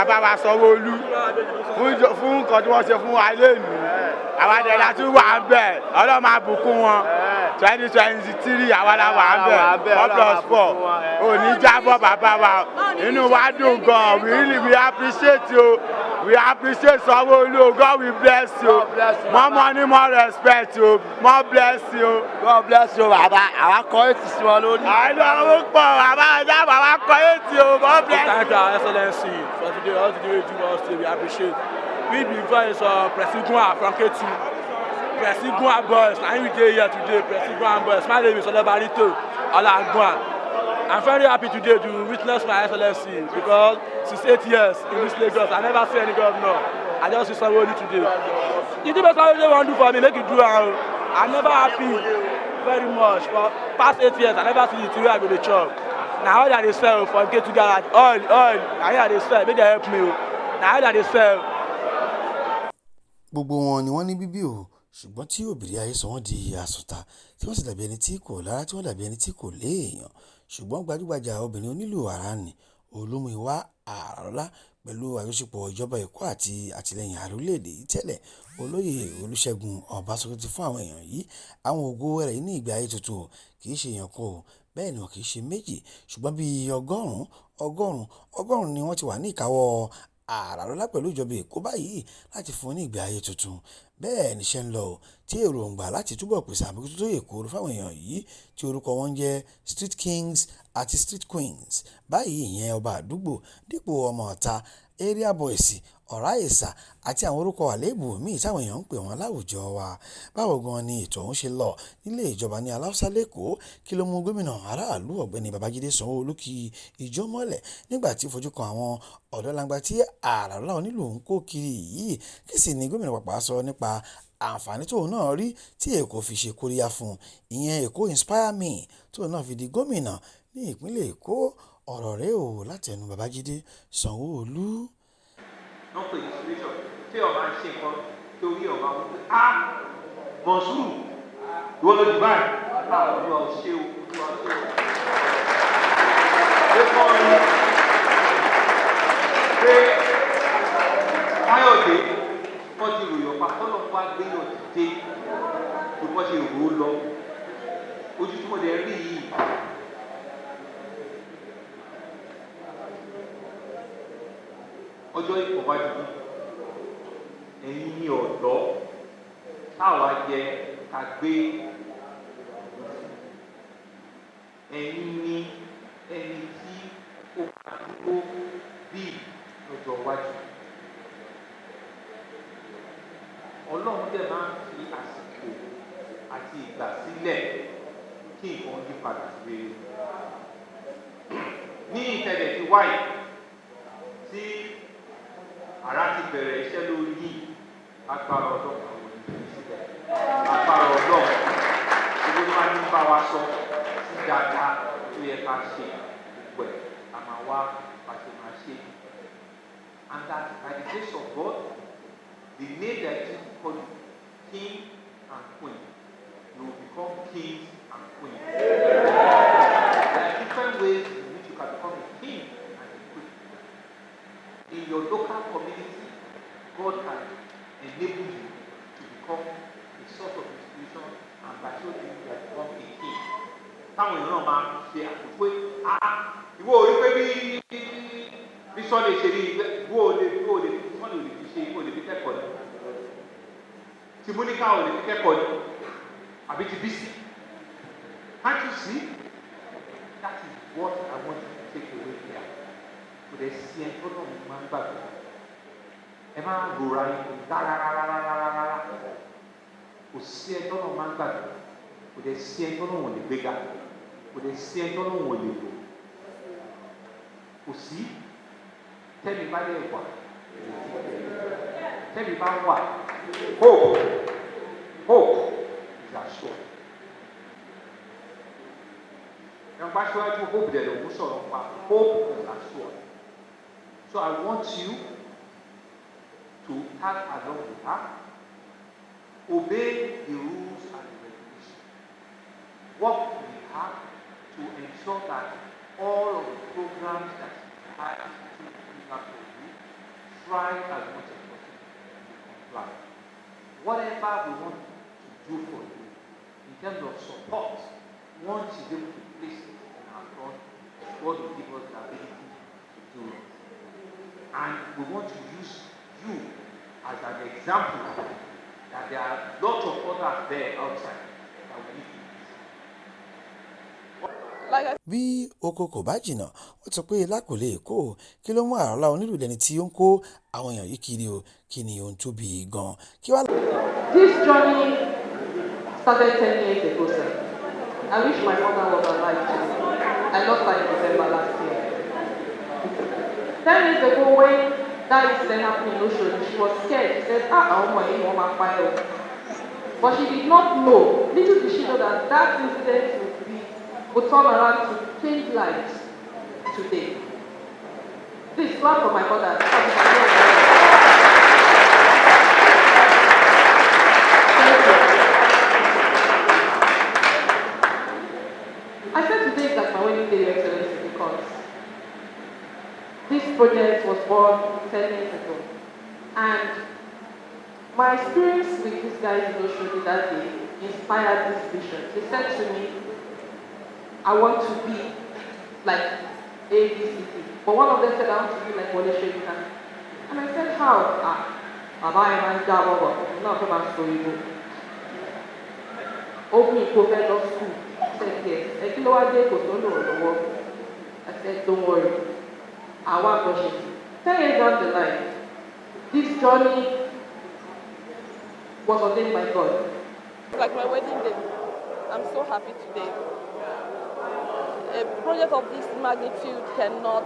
bàbá wa Sanwo-Olu fún nǹkan tí wọ́n ṣe fún wa lẹ́nu àwa dẹ̀ la tún wà ń bẹ̀ Ọlọ́run máa bùkún wọn 2023 àwa la wà ń bẹ̀ 4+4 òní jábọ̀ bàbá wa inú wa dùn gan we appreciate you. We appreciate Sanwo-Olu. God will bless you. More money, more respect you. More bless you. God bless you, Baba. Our quality is one only. I know, Baba. Our quality, God bless you. Thank Your Excellency for today. All the way you us today, we appreciate. We before is President from K2. President boys. And we dey here today. President boys. My name is Olebarito Olagwan. I'm very happy today to witness my Excellency because since 8 years in this Lagos, I never see any governor. I just see Sanwo-Olu today. The thing Sanwo-Olu want to do for me, make it do. I'm never happy very much. For past 8 years, I never see the thing where I go to chop. Now all that they sell for get to garage, oil. Now here they sell, make they help me. Now all that they sell. Gbogbo wọn ni wọ́n ní bíbí o ṣùgbọ́n tí òbírí ayé sọ wọ́n di àsùtà tí wọ́n sì dàbí ẹni tí kò lára tí wọ́n dàbí ẹni tí kò léèyàn ṣùgbọ́n gbajúgbajà obìnrin onílù ara ni Olúmúyìwá Aralola pẹ̀lú àjọṣepọ̀ ìjọba Èkó àti àtìlẹ́yìn ààrẹ orílẹ̀-èdè yìí tẹ́lẹ̀ olóyè Olúṣẹ́gun Ọbásanjọ́ ti fún àwọn èèyàn yìí àwọn ògo rẹ̀ ní ìgbé ayé tuntun kì í ṣe èèyàn kan o bẹ́ẹ̀ ni wọn kì í ṣe méjì ṣùgbọ́n bíi ọgọ́rùn-ún ni wọ́n ti wà ní ìkáwọ́ Aralola pẹ̀lú ìjọba Èkó báyìí láti fún ní ìgbé ayé tuntun bẹ́ẹ̀ níṣẹ́ ń lọ tí èròǹgbà láti túbọ̀ pèsè àbójútó tó yè kooro fáwọn èèyàn yìí tí orúkọ wọn jẹ́ street kings àti street queens báyìí ìyẹn ọba àdúgbò dípò ọmọ ọ̀ta area boisi ọ̀rá ìsà àti àwọn orúkọ àléébù míì táwọn èèyàn ń pè wọ́n láwùjọ wa báwo gan ni ètò ọ̀hún ṣe lọ nílé ìjọba ní Aláùsá lẹ́kọ̀ọ́ kí ló mú gómìnà aráàlú ọ̀gbẹ́ni Babájídé Sanwó-Olú kí ijó mọ́lẹ̀ nígbà tí fojú kan àwọn ọ̀dọ́langba tí Aralola onílù ń kó kiri yìí kí sì ni gómìnà pàpà sọ nípa àǹfààní tóun náà rí tí Èkó fi ṣe kóríyá fún ìyẹn Èkó inspire me tóun náà fi di gómìnà ní ìpínlẹ̀ Èkó ọ̀rọ̀ rẹ̀ ò látẹnu Babájídé Sanwó-Olú. wọ́n pè ní situation tí ọba ń ṣe nǹkan torí ọba wọn pé mọ̀sùlù ìwọ ló di báyìí olúwa ò ṣe o olúwa ò ṣe o. ó kọ́ ọ́ pé Káyọ̀dé wọ́n ti ròyìn ọ̀pá kọ́lọ̀ wá gbé yọ̀ dìde tó bọ́ ṣe rò ó lọ ojú tí mo lè rí yìí. ọjọ́ ìkọ̀wájú ẹ̀yin ní ọ̀dọ́ táwa jẹ ká gbé ẹ̀yin ní ẹni tí ó bá dúró bí lọ́jọ́ iwájú. Ọlọ́run dẹ̀ máa ń fi àsìkò àti ìgbà sílẹ̀ kí nǹkan yí padà sí rere. Ní ìtẹ̀lẹ̀ ti wáyé tí ara ti bẹ̀rẹ̀ iṣẹ́ lórí yìí agbára Ọlọ́run àwọn ènìyàn síbẹ̀ agbára Ọlọ́run gbogbo tó máa ń bá wa sọ sí dáadáa tó yẹ ká ṣe gbogbo ẹ̀ a máa wá pàṣẹ máa ṣe. And that by the grace of God the name that you call you king and queen you will become kings and queens. There are different ways in which you can become a king and a queen. In your local community, God can enable you to become a sort of institution and by so doing you can become a king. Táwọn èèyàn máa ṣe àkókò ìwọ orí pé bí sọ́ọ̀lì ṣe rí ìwọ ò lè sọ́ọ̀lì ò lè fi ṣe ìwọ ò lè fi kẹ́kọ̀ọ́ ni. Tí Móníkà ò lè fi kẹ́kọ̀ọ́ ni àbí ti Bísí. Can't you see? That is what I want you to take away here. Kò dẹ̀ sí ẹ tó náà máa ń gbàgbọ́. Ẹ máa ń rora yín rárá. Kò sí ẹ tó náà máa ń gbàgbọ́. Kò dẹ̀ sí ẹ tó náà wọ̀n lè gbéga. Kò dẹ̀ sí ẹ tó náà wọ̀n lè lò. Kò sí tẹ́mi bá lè wà. Tẹ́mi bá wà. Hope is assured. And by sure you hope that the motion of hope is assured. So I want you to tag along with her, obey the rules and the regulations, work with her to ensure that all of the programs that you have to bring up for you try as much as possible to comply. Whatever we want to do for you in terms of support, once she's able to place it in our front, God will give us the ability to do it. And we want to use you as an example that there are lots of others there outside that we need to use. bí oko kò bá jìnnà wọ́n sọ pé ilá kò lè kó o kí ló mú Àràlá onílù lẹni tí ó ń kó àwọn èèyàn yìí kiri o kí ni ohun tó bí i gan kí wá. This journey started 10 years ago, sir. I wish my mother was alive today. I lost her in December last year. 10 years ago, when that incident happened in Lojo, she was scared. She said, I want my fire. But she did not know, little did she know that that incident would turn around to change lives today. Please clap for my mother. I said today is like my wedding day, Your Excellency, because this project was born 10 years ago. And my experience with these guys in Oshodi that day inspired this vision. They said to me, I want to be like ABCD. But one of them said, I want to be like Wole Soyinka. And I said, how? Baba Iman Jabobo, not from Sanwo-Olu. Open Professor School. I said, yes. I said, don't worry. I want to 10 years down the line, this journey was ordained by God. Like my wedding day, I'm so happy today. A project of this magnitude cannot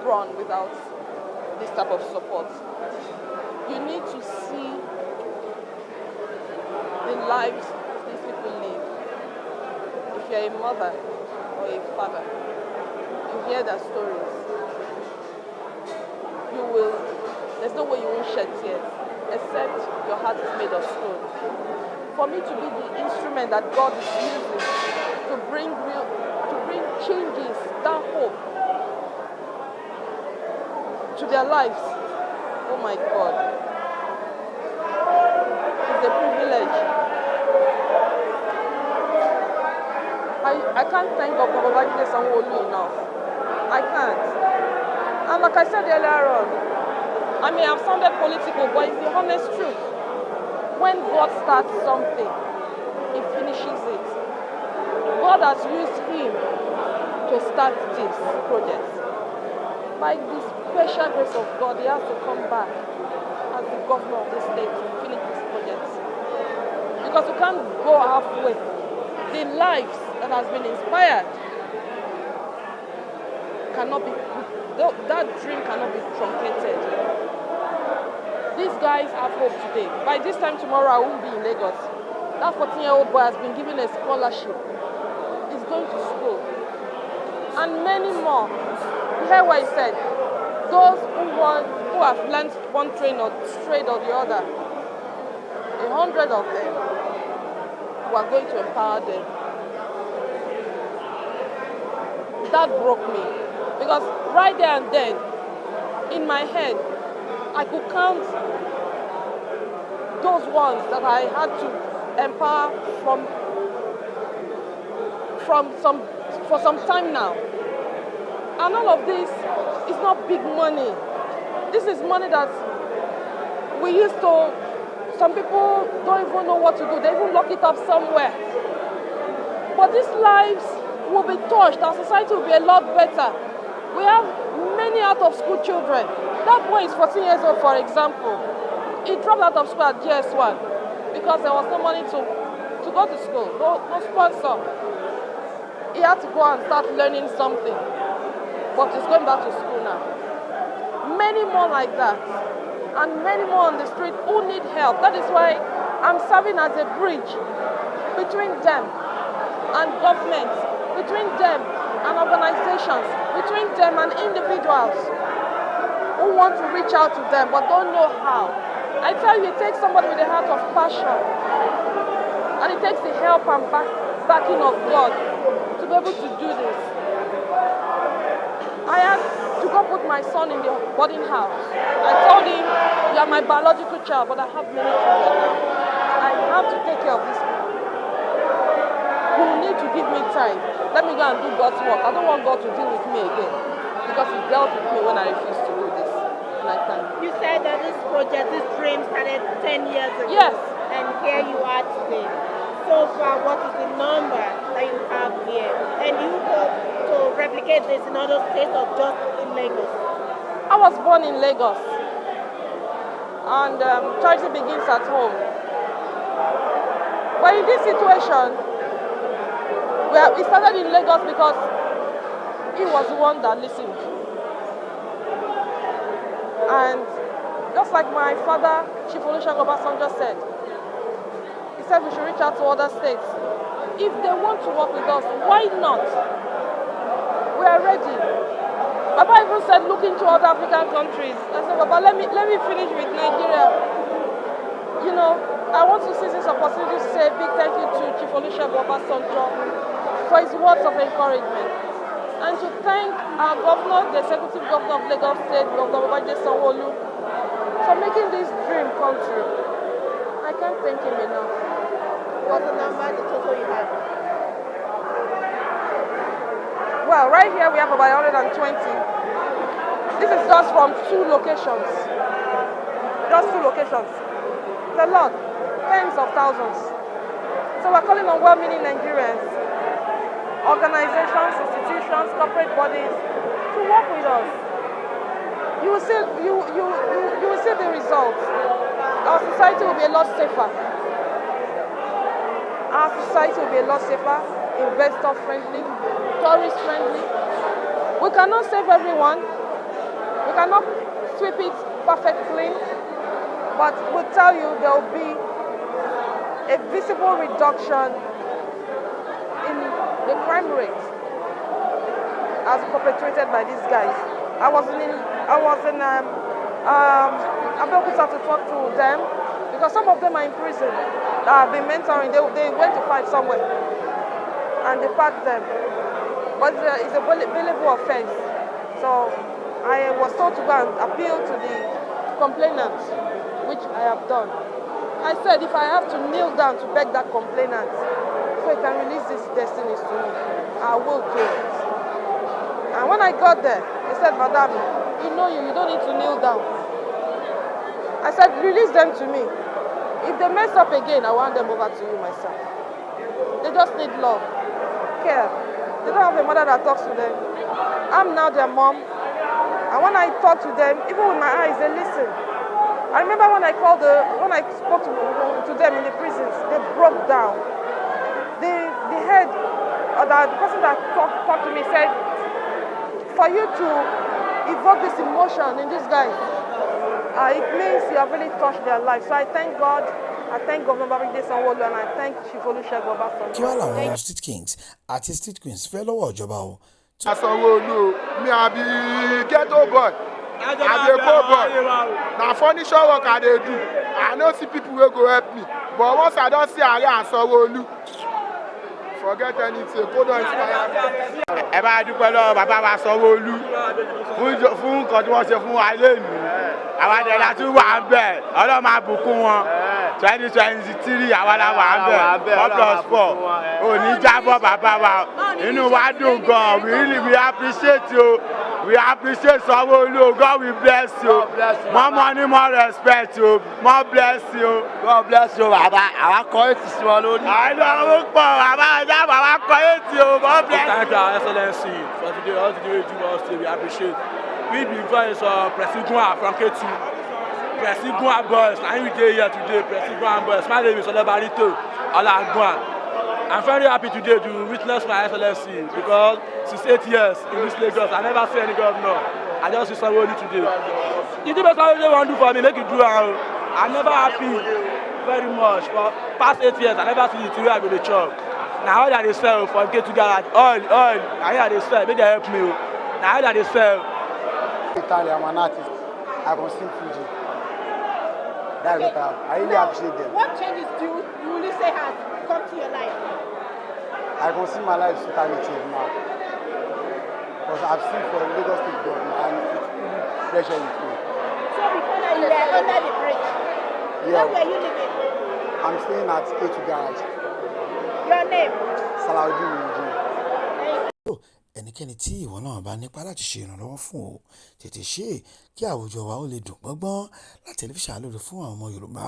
run without this type of support. You need to see the lives these people live. If you're a mother or a father, you hear their stories. There's no way you won't shed tears, except your heart is made of stone. For me to be the instrument that God is using to bring changes, that hope to their lives, oh my God, it's a privilege. I can't thank Dr. Sanwo-Olu enough. I can't. And like I said earlier on, I may have sounded political, but it's the honest truth. When God starts something, He finishes it. God has used him to start this project. By the special grace of God, he has to come back as the governor of the state to finish this project. Because we can't go halfway. The lives that has been inspired cannot be, that dream cannot be truncated. These guys have hope today. By this time tomorrow, I won't be in Lagos. That 14-year-old boy has been given a scholarship. He's going to school. And many more. You hear what he said? Those who have learned one trade or the other, 100 of them, we are going to empower them. That broke me. Because right there and then, in my head, I could count those ones that I had to empower for some time now. And all of this is not big money. This is money that we used to, some people don't even know what to do. They even lock it up somewhere. But these lives will be touched and society will be a lot better. We have many out-of-school children. That boy is 14 years old, for example. He dropped out of school at GS1 because there was no money to go to school, no sponsor. He had to go and start learning something. But he's going back to school now. Many more like that. And many more on the street who need help. That is why I'm serving as a bridge between them and governments, between them and organizations, between them and individuals who want to reach out to them but don't know how. I tell you, it takes somebody with a heart of passion, and it takes the help and backing of God to be able to do this. I had to go put my son in the boarding house. I told him, you are my biological child, but I have many children now. I have to take care of this people. You need to give me time. Let me go and do God's work. I don't want God to deal with me again because He dealt with me when I refused to do this. And I can't. You said that this project, this dream started 10 years ago. Yes. And here you are today. So far, what is the number that you have here? And you hope to replicate this in other states or just in Lagos? I was born in Lagos. And charity begins at home. But in this situation, we started in Lagos because he was the one that listened. And just like my father, Chief Olusegun Obasanjo said, he said we should reach out to other states. If they want to work with us, why not? We are ready. Baba even said look into other African countries. I said, Baba, let me finish with Nigeria. You know, I want to seize this opportunity to say a big thank you to Chief Olusegun Obasanjo for his words of encouragement. And to thank our governor, the executive governor of Lagos State, Governor Sanwo-Olu, for making this dream come true. I can't thank him enough. What's the number, the total you have? Well, right here we have about 120. This is just from 2 locations. Just 2 locations. It's a lot. Tens of thousands. So we're calling on well-meaning Nigerians, organizations, institutions, corporate bodies to work with us. You will see the results. Our society will be a lot safer. Our society will be a lot safer, investor friendly, tourist friendly. We cannot save everyone. We cannot sweep it perfect clean, but we'll tell you there will be a visible reduction in the crime rate as perpetrated by these guys. I was in Abeokuta to talk to them because some of them are in prison. I've been mentoring. They went to fight somewhere and they packed them. But it's a billable offense. So I was told to go and appeal to the complainant, which I have done. I said if I have to kneel down to beg that complainant so he can release these destinies to me, I will do it. And when I got there, they said, Madam, you don't need to kneel down. I said, release them to me. If they mess up again, I want them over to you myself. They just need love, care. They don't have a mother that talks to them. I'm now their mom. And when I talk to them, even with my eyes, they listen. I remember when I spoke to them in the prisons, they broke down. The head, or the person that talked to me said, for you to evoke this emotion in these guys, it means you have really touched their life. So I thank God, I thank Governor Sanwo-Olu, and I thank Chief Olusegun Obasanjo. Kí wá làwọn street kings àti street queens fẹ́ lọ́wọ́ ìjọba o? Sanwo-Olu, me I be ghetto boy, I dey go boy. Na furniture work I dey do. I no see people wey go help me. But once I don see Are and Sanwo-Olu, forget anything, go don inspire me. Ẹ bá dúpẹ́ lọ́wọ́ bàbá wa Sanwo-Olu fún nǹkan tí wọ́n ṣe fún wa lẹ́nu. Àwa dẹ̀ la tún wà ń bẹ̀, Ọlọ́run máa bùkún wọn. 2023 àwa la wà ń bẹ̀, 4+4. Òní jábọ̀ bàbá wa, inú wa dùn gan, we appreciate you. We appreciate Sanwo-Olu. God will bless you. More money, more respect you. More bless you. God bless you, Baba. Our call to Sanwo-Olu. I know, Baba. Baba, call you. God bless you. Thank you, Our Excellency, for today. All today we do us today. We appreciate. We be invited to President from K2. President boys. Now we here today. President boys. My name is Olebarito Alagwan. I'm very happy today to witness my Excellency because since 8 years in this Lagos, I never see any governor. I just see Sanwo-Olu today. The thing that Sanwo-Olu want to do for me, make it do. I'm never happy very much. For past 8 years, I never see the thing where I go to chop. Now how that they sell for get to garage, oil, I hear they sell, make they help me. Now how that they sell. Italian, I'm an artist. I can sing Fuji. That's what I really appreciate them. What changes do you really say has come to your life? I can see my life totally changed now. Because I've seen for Lagos State government and it's really pressure with me. So before that, you were under the bridge. Yeah. Where were you living? I'm staying at A2 Garage. Your name? Sanwo-Olu. ẹnikẹ́ni tí ìwọ náà bá nípa láti ṣe ìrànlọ́wọ́ fún o tètè ṣe é kí àwùjọ wa ó lè dùn gbọ́ngbọ́n. Láti tẹlifíṣàn Alóore fún àwọn ọmọ Yorùbá,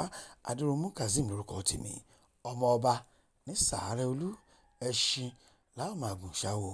Adéròmú Kazeem lórúkọ tèmi, ọmọ ọba ní Sàárẹ̀ Olú, ẹṣin láwọn máa gùn ṣáwó.